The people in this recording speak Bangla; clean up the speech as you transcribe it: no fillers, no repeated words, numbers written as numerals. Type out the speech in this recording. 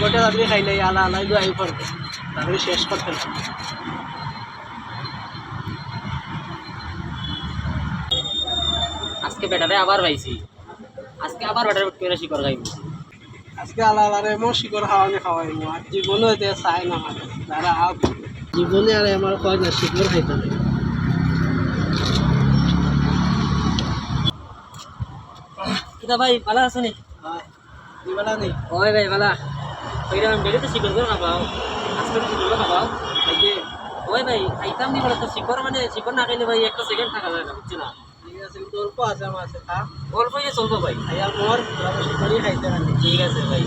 গোটা রাত্রি খাইলে আলা আলাই দোয়াই করবে তারপরে শেষ করতে হবে। আজকে বেটারে আবার পাইছি, আজকে আবার বেটারে পেরে শিকড় খাইব। আজকে আলা আলারে এমন শিকড় খাওয়ানি খাওয়াইব আর জীবনও এতে চাই না মানে তারা জীবনে আর আমার কয় না শিকড় খাইতে হবে। কিতা ভাই ভালো আছো নি? হ্যাঁ দিবেলা নেই ওই ভাই ভালো ওইটা বেড়ে তো শিকড় করে খাবাও, আজকে তো শিকড় খাবাও। খাইতে ওই ভাই খাইতাম নি বলে তো শিকড় মানে শিকড় না খাইলে ভাই একটা সেকেন্ড থাকা যায় না, বুঝছি না? ঠিক আছে কিন্তু অল্প আছে আমার আছে খা অল্প ইয়ে চলবো ভাই। খাইয়া মোর শিকড়ই খাইতে পারি। ঠিক আছে ভাই।